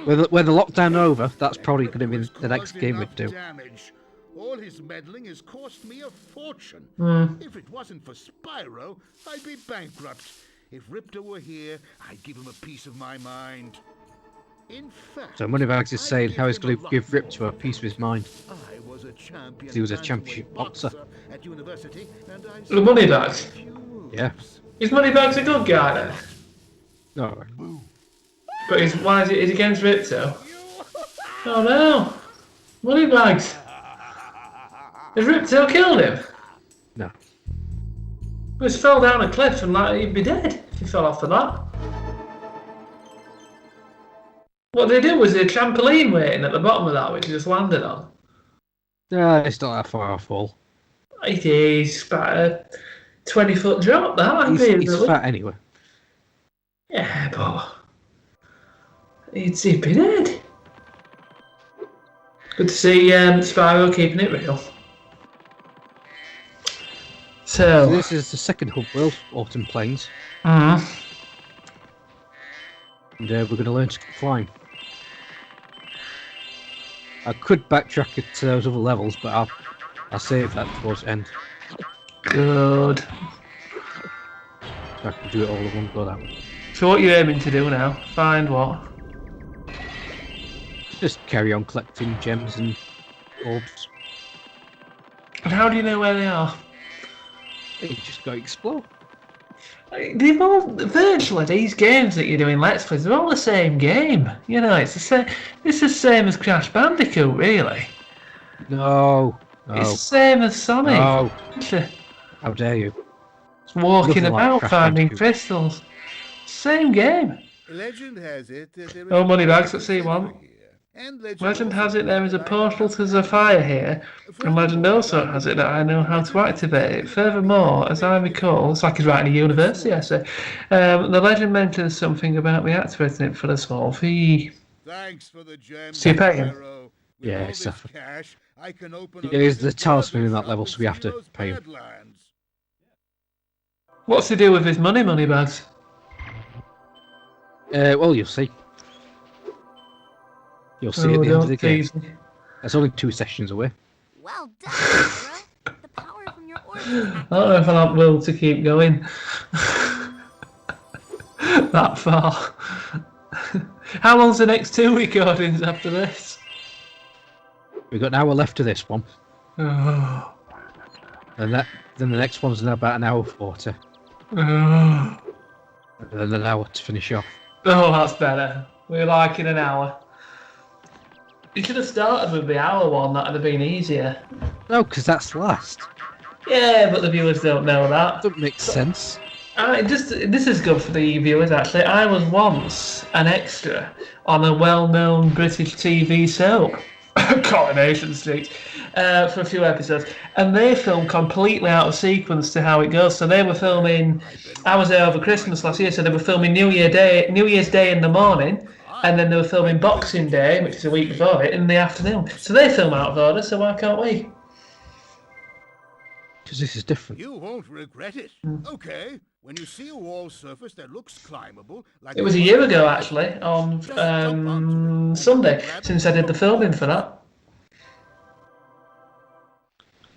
When the lockdown over, that's probably going to be the next game we do. Damage. All his meddling has cost me a fortune. If it wasn't for Spyro, I'd be bankrupt. If Ripto were here, I'd give him a piece of my mind. In fact, So Moneybags is saying how he's going to give Ripto a piece of his mind. I was a champion. He was a championship boxer. At university, and I The Moneybags? Yeah. Is Moneybags a good guy then? No. But why is it against Ripto? Oh no! Moneybags! Has Ripto killed him? No. He just fell down a cliff and he'd be dead if he fell off the that. What they did was a trampoline waiting at the bottom of that which he just landed on. No, it's not that far off all. It is about a 20-foot drop, that. He's fat anyway. Yeah, but he'd be dead. Good to see Spyro keeping it real. So this is the second hub world, Autumn Plains. Mm. And we're going to learn to flying. I could backtrack it to those other levels, but I'll save that towards the end. Good. So I can do it all in one go that way. So what are you aiming to do now? Find what? Just carry on collecting gems and orbs. And how do you know where they are? You just go explore. They've all virtually these games that you're doing Let's Plays, they're all the same game. You know, it's the same. It's the same as Crash Bandicoot, really. No. It's the same as Sonic. No. How dare you? It's walking Nothing like about Crash finding Bandicoot. crystals. Same game. Legend has it that there is Oh, Moneybags, a let's see one. here. And Legend has it there is a portal to Zephyr here, and Legend also has it that I know how to activate it. Furthermore, as I recall, it's like he's writing a university essay, the legend mentions something about me activating it for a small fee. Thanks for the gems. So you pay him? Spyro. With Yeah, all it's this definitely. cash, I can open It is the talisman in that level, so we have to pay him. What's to do with his Moneybags? Well, you'll see. You'll see at the end of the game. That's only 2 sessions away. Well done, Spyro. The power from your orbs is I don't know if I'll have will to keep going that far. How long's the next 2 recordings after this? We've got an hour left of this one. Oh. And then the next one's in about an hour 40. Oh. And then an hour to finish off. Oh, that's better. We're like in an hour. You should have started with the hour one, that'd have been easier. No, because that's last. Yeah, but the viewers don't know that. Doesn't make sense. This is good for the viewers actually. I was once an extra on a well-known British TV soap, Coronation Street, for a few episodes, and they filmed completely out of sequence to how it goes. So they were filming. I was there over Christmas last year, so they were filming New Year's Day in the morning, and then they were filming Boxing Day, which is a week before it, in the afternoon. So they film out of order. So why can't we? Because this is different. You won't regret it. Okay, when you see a wall surface that looks climbable, like It was a year ago actually, on Sunday, since I did the filming for that.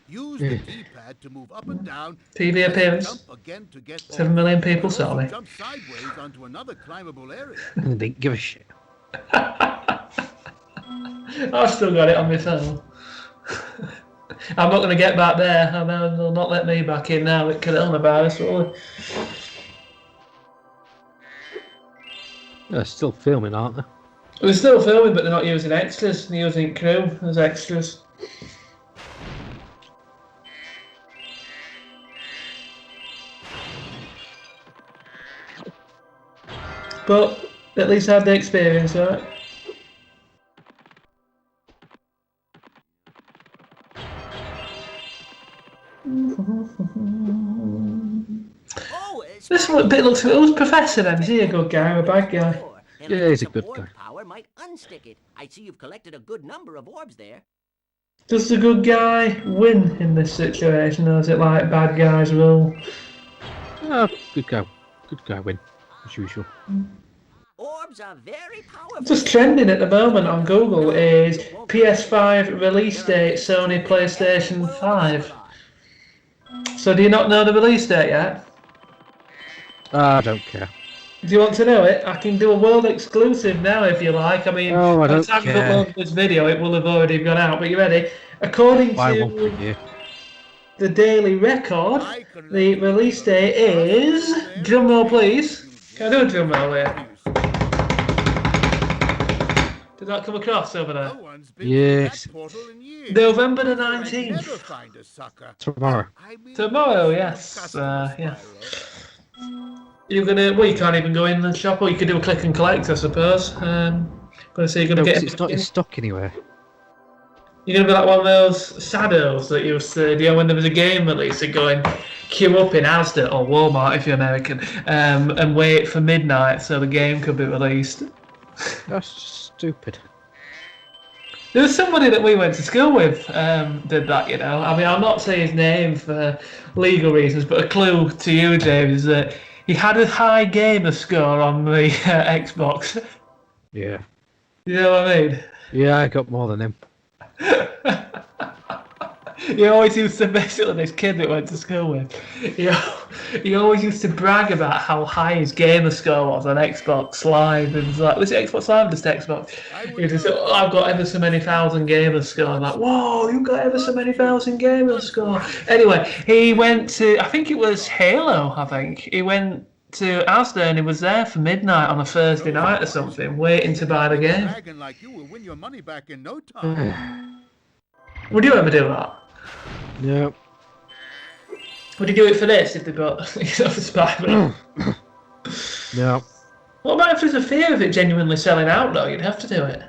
Use the D-pad to move up and down. TV appearance. Jump again to get 7 million people saw me. Jump sideways onto another climbable area. They didn't give a shit. I've still got it on my phone. I'm not going to get back there. I know they'll not let me back in now with coronavirus, will they? They're still filming, aren't they? They're still filming, but they're not using extras. They're using crew as extras. But at least I had the experience, right? This bit looks. Who's Professor then? Is he a good guy or a bad guy? Yeah, he's a good guy. Power might unstick it. I see you've collected a good number of orbs there. Does the good guy win in this situation, or is it like bad guys rule? Oh, good guy. Good guy win, as usual. Orbs are very powerful. Just trending at the moment on Google is PS5 release date, Sony PlayStation 5. So do you not know the release date yet? I don't care. Do you want to know it? I can do a world exclusive now if you like. I mean, Oh, I by the don't time you care. upload this video, it will have already gone out. But you ready? According Buy one for to you. the Daily Record, the release date is... Drumroll, please. Can I do a drumroll here? Did that come across over there? No one's been Yes. through that portal in years. November the I'd never 19th. find a sucker. Tomorrow. I mean, Tomorrow, yes. customer Yeah. Spyro. You're gonna... Well, you can't even go in the shop, or you could do a click and collect, I suppose. Gonna say you're No, gonna 'cause get... it's not in stock anywhere. You're gonna be like one of those saddos that used to, you know, when there was a game release, they'd go and queue up in Asda or Walmart if you're American, and wait for midnight so the game could be released. That's just stupid. There was somebody that we went to school with did that, you know. I mean, I'll not say his name for legal reasons, but a clue to you, James, is that he had a high gamer score on the Xbox. Yeah. You know what I mean? Yeah, I got more than him. He always used to, basically, this kid that went to school with, he always used to brag about how high his gamer score was on Xbox Live. And was like, was it Xbox Live or just Xbox? He just said, oh, I've got ever so many thousand gamer score. I'm like, whoa, you've got ever so many thousand gamer score. Anyway, he went to, I think it was Halo, I think. He went to Asda and he was there for midnight on a Thursday night or something, waiting to buy the game. Dragon like you will win your money back in no time. Would you ever do that? No. Would you do it for this if they got Spyro? No. What about if there's a fear of it genuinely selling out though? You'd have to do it.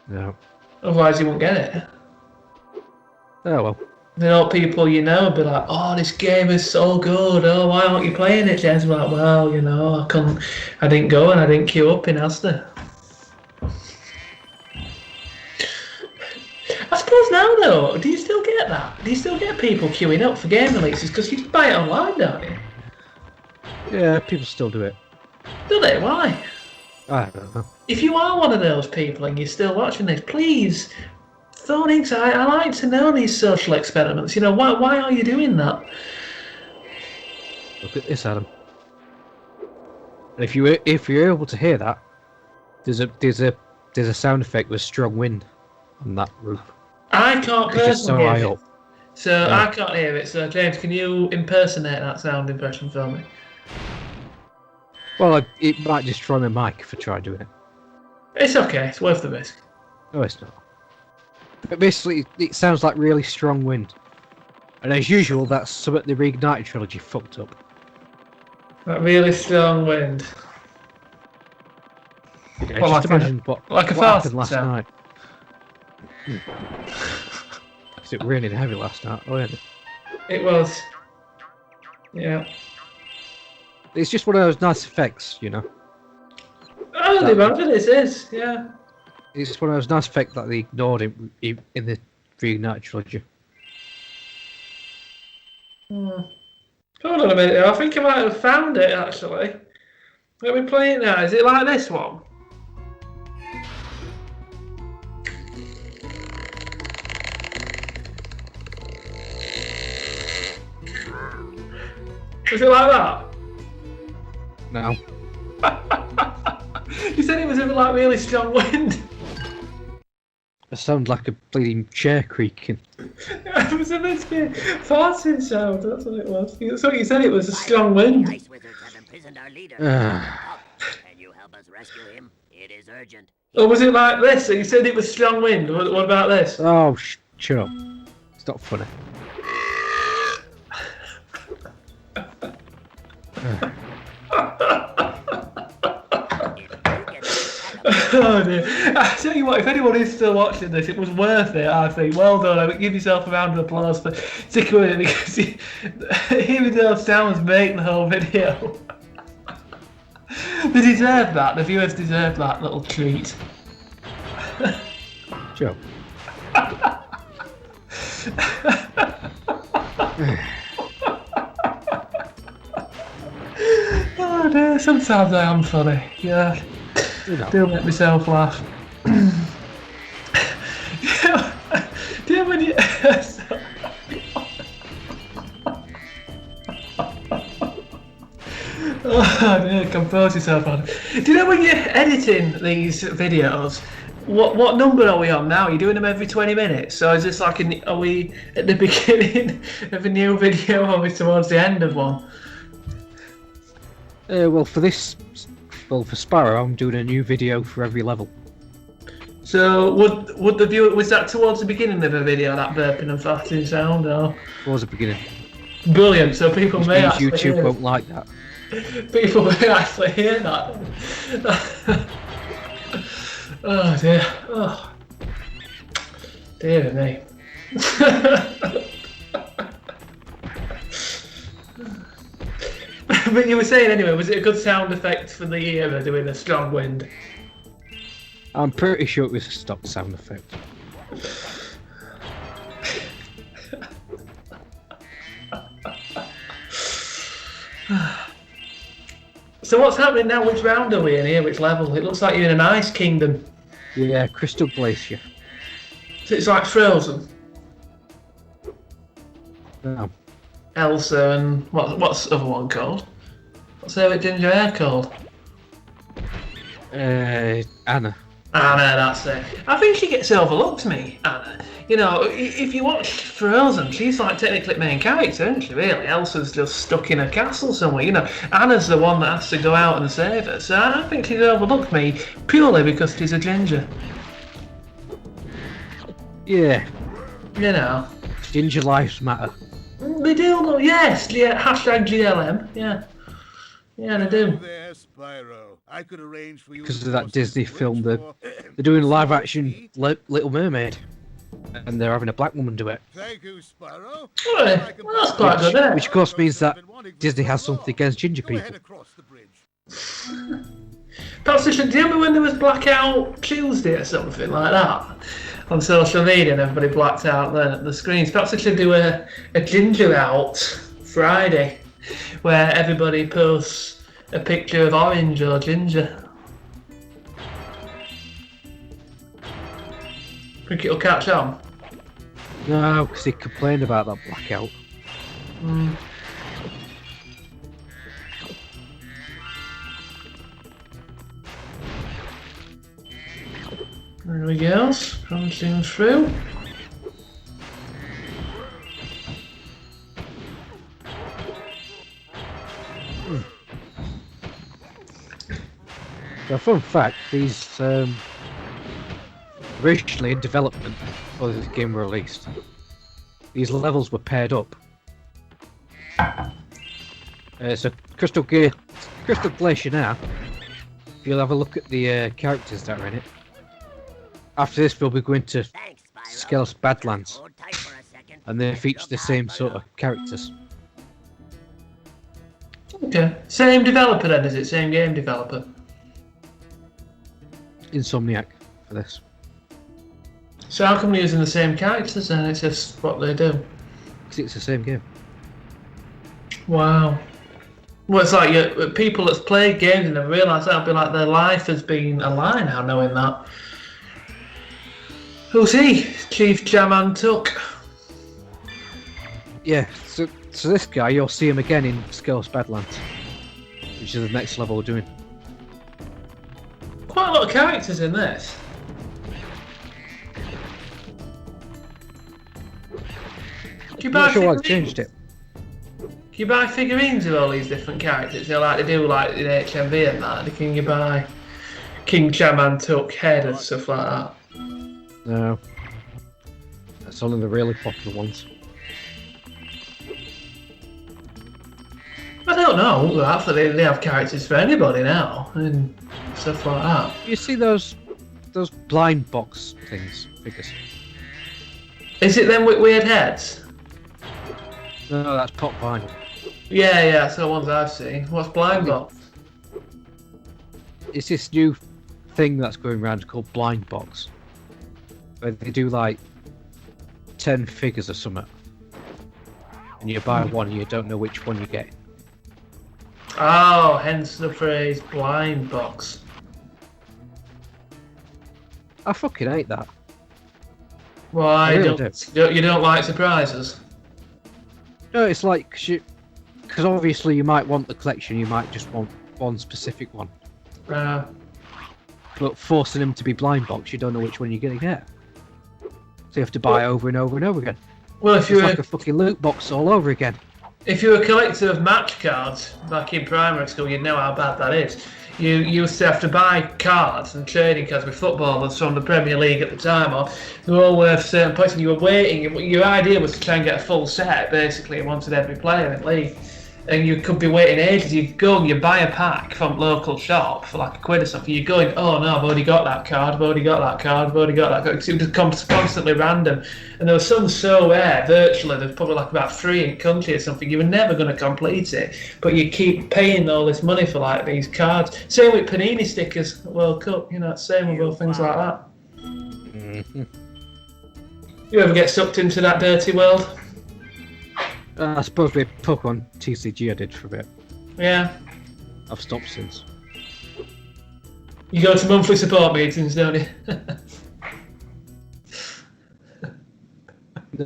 No. Otherwise you won't get it. Oh well. You know, people you know be like, oh, this game is so good. Oh, why aren't you playing it? James be like, well, you know, I didn't go and I didn't queue up in Asda. I suppose now though, do you still get that? Do you still get people queuing up for game releases? Because you can buy it online, don't you? Yeah, people still do it. Do they? Why? I don't know. If you are one of those people and you're still watching this, please phone in. I like to know these social experiments. You know, why are you doing that? Look at this, Adam. And if you're able to hear that, there's a sound effect with strong wind on that roof. I can't It's just so personally high hear it. up. So Yeah. I can't hear it. So James, can you impersonate that sound impression for me? Well, it might destroy my mic if I try doing it. It's okay. It's worth the risk. No, it's not. But basically, it sounds like really strong wind. And as usual, that's some of the Reignited trilogy fucked up. That really strong wind. Yeah, Well, just like imagine what a happened fast last sound. night. Was it raining heavy last night? Oh, yeah. It was. Yeah. It's just one of those nice effects, you know. I don't imagine it is. Yeah. It's just one of those nice effects that they ignored in the Reignited trilogy. Hold on a minute. I think I might have found it actually. Let me play it now. Is it like this one? Was it like that? No. You said it was like really strong wind. It sounds like a bleeding chair creaking. It was a bit farting sound. That's what it was. That's what you said. It was a strong wind. Ice wizards have imprisoned our leader. Ah. Can you help us rescue him? It is urgent. Or was it like this? You said it was strong wind. What about this? Oh, shut up. It's not funny. Oh dear. I tell you what, if anyone is still watching this, it was worth it, I think. Well done. I would give yourself a round of applause for sticking with it because hearing those sounds make the whole video. They deserve that. The viewers deserve that little treat. Shut up. Oh dear, sometimes I am funny. Yeah, You know. do make myself laugh. Do you when you? Oh dear, compose yourself, man. Do you know when you're editing these videos? What number are we on now? Are you doing them every 20 minutes? So is this like, are we at the beginning of a new video, or are we towards the end of one? Well, for Spyro, I'm doing a new video for every level. So would the viewer, was that towards the beginning of a video, that burping and farting sound, or? Towards the beginning. Brilliant. So people Which may means actually YouTube hear, won't like that. people may actually hear that. Oh dear. Oh. Dear me. But you were saying anyway, was it a good sound effect for the era doing a strong wind? I'm pretty sure it was a stock sound effect. So what's happening now? Which round are we in here? Which level? It looks like you're in an ice kingdom. Yeah, Crystal Glacier. So it's like Frozen. No. Elsa and what's the other one called? What's her with ginger hair called? Anna. Anna, that's it. I think she gets overlooked, me, Anna. You know, if you watch Frozen, she's like technically the main character, isn't she, really? Elsa's just stuck in a castle somewhere, you know. Anna's the one that has to go out and save her. So I think she's overlooked, me, purely because she's a ginger. Yeah. You know. Ginger lives matter. They do, yes, yeah, hashtag GLM, yeah. Yeah, they do. There, Spyro. I could arrange for you Because to of that cross Disney the bridge film, they're for- doing live action Little Mermaid. And they're having a black woman do it. Thank you, Spyro. Well, that's quite good, isn't it? Which of course means that Disney has something against ginger Go ahead people. across the bridge. Perhaps they should, do you remember when there was Blackout Tuesday or something like that on social media and everybody blacked out the screens? Perhaps they should do a Ginger Out Friday where everybody posts a picture of orange or ginger. Think it'll catch on? No, because he complained about that blackout. There we go, crunching through. So, fun fact, these originally in development before the game were released, these levels were paired up. So Crystal Glacier now, if you'll have a look at the characters that are in it. After this we'll be going to Thanks, Spyro. Skelos Badlands, Hold tight for a second. and they feature the same sort of characters. Okay. Same developer then, is it? Same game developer? Insomniac for this. So how come they're using the same characters then? It's just what they do. Because it's the same game. Wow. Well, it's like people that's played games and never realise that. It'd be like their life has been a lie now, knowing that. Who's he? Chief Jaman Tuck. Yeah, so this guy, you'll see him again in Skelos Badlands, which is the next level we're doing. Quite a lot of characters in this. Do you I'm buy not sure why they figurines? changed it. Can you buy figurines of all these different characters? You know, like they do like in HMV and that. Can you buy King Jaman Tuck head and stuff like that? No. That's only the really popular ones. I don't know. Actually, they have characters for anybody now and stuff like that. You see those blind box figures? Is it them with weird heads? No, that's pop vinyl. Yeah, that's the ones I've seen. What's Blind Box? It's this new thing that's going around called blind box, where they do like 10 figures or something, and you buy one and you don't know which one you get. Oh, hence the phrase blind box. I fucking hate that. Why I really you don't like surprises? No, it's like because obviously you might want the collection, you might just want one specific one. But forcing them to be blind box, you don't know which one you're gonna get. So you have to buy over and over and over again. Well, if It's you're like a fucking loot box all over again. if you're a collector of match cards back in primary school, you'd know how bad that is. You used to have to buy cards and trading cards with footballers from the Premier League at the time, or they were all worth certain points, and you were waiting. Your idea was to try and get a full set, basically, and wanted every player in the league. And you could be waiting ages. You go and you buy a pack from local shop for like £1 or something. You're going, oh no, I've already got that card, I've already got that card, I've already got that card. Because it was just constantly random. And there were some so rare, virtually, there's probably like about 3 in country or something. You were never going to complete it. But you keep paying all this money for like these cards. Same with Panini stickers, World Cup, you know, same with all things like that. Mm-hmm. You ever get sucked into that dirty world? I suppose with Pokemon TCG I did for a bit. Yeah. I've stopped since. You go to monthly support meetings, don't you?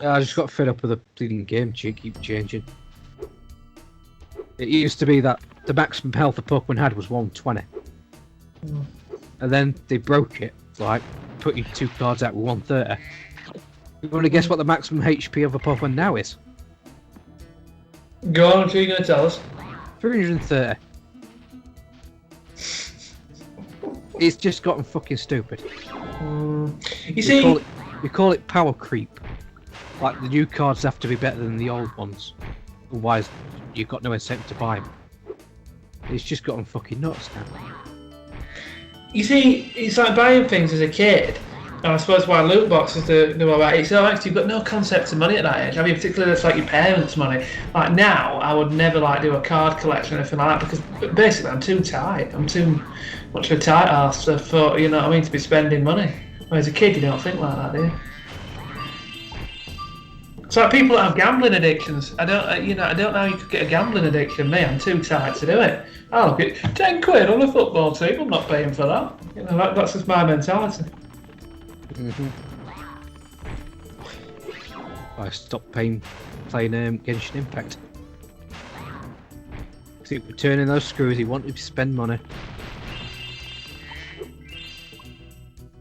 I just got fed up with the bleeding game keep changing. It used to be that the maximum health a Pokemon had was 120. And then they broke it, like putting 2 cards out with 130. You want to guess what the maximum HP of a Pokemon now is? Go on, what are you going to tell us? 330. It's just gotten fucking stupid. You see, We call it power creep. Like the new cards have to be better than the old ones, otherwise you've got no incentive to buy them. It's just gotten fucking nuts now. you see, it's like buying things as a kid. And I suppose why loot boxes do all right. It's like you've got no concept of money at that age. I mean, particularly that's like your parents' money. Like now, I would never like do a card collection or anything like that because basically I'm too tight. I'm too much of a tight ass for, you know what I mean, to be spending money. Whereas a kid, you don't think like that, do you? It's like people that have gambling addictions. I don't know how you could get a gambling addiction. Me, I'm too tight to do it. I'll look at £10 on a football team. I'm not paying for that. You know, that's just my mentality. Mm-hmm. I stopped playing Genshin Impact. See, turning those screws, he wanted to spend money.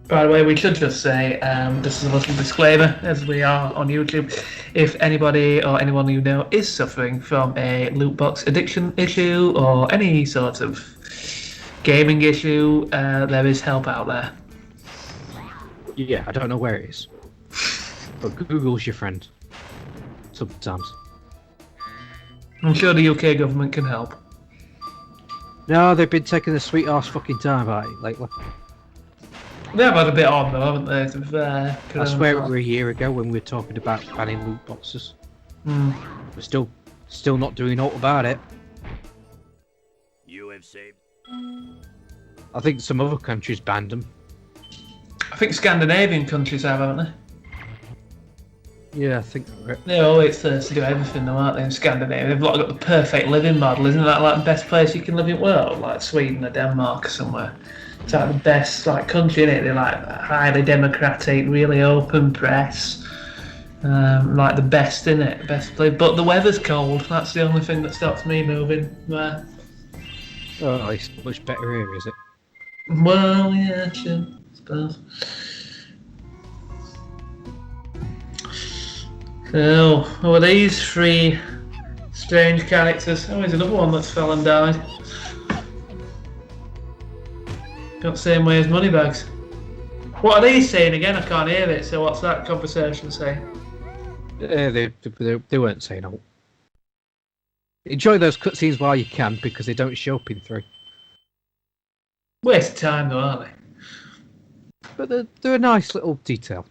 By the way, we should just say, this is a little disclaimer, as we are on YouTube. If anybody or anyone you know is suffering from a loot box addiction issue or any sort of gaming issue, there is help out there. Yeah, I don't know where it is. But Google's your friend. Sometimes. I'm sure the UK government can help. No, they've been taking a sweet ass fucking time about it lately. They've had a bit on though, haven't they? To be fair. I swear it were a year ago when we were talking about banning loot boxes. We're still not doing aught about it. You have saved. I think some other countries banned them. I think Scandinavian countries have, haven't they? Yeah, I think right. They always thirsty to do everything though, aren't they, in Scandinavia? They've got the perfect living model, isn't that like the best place you can live in the world? Like Sweden or Denmark or somewhere. It's like the best like country, innit? They're like highly democratic, really open press. Like the best, innit? Best place. But the weather's cold, that's the only thing that stops me moving there. Oh, it's much better here, is it? Well, yeah, sure, I suppose. So, who are these 3 strange characters? Oh, there's another one that's fell and died. Got the same way as Moneybags. What are these saying again? I can't hear it, so what's that conversation saying? They weren't saying no. Enjoy those cutscenes while you can, because they don't show up in 3. Waste of time though, aren't they? But they're a nice little detail.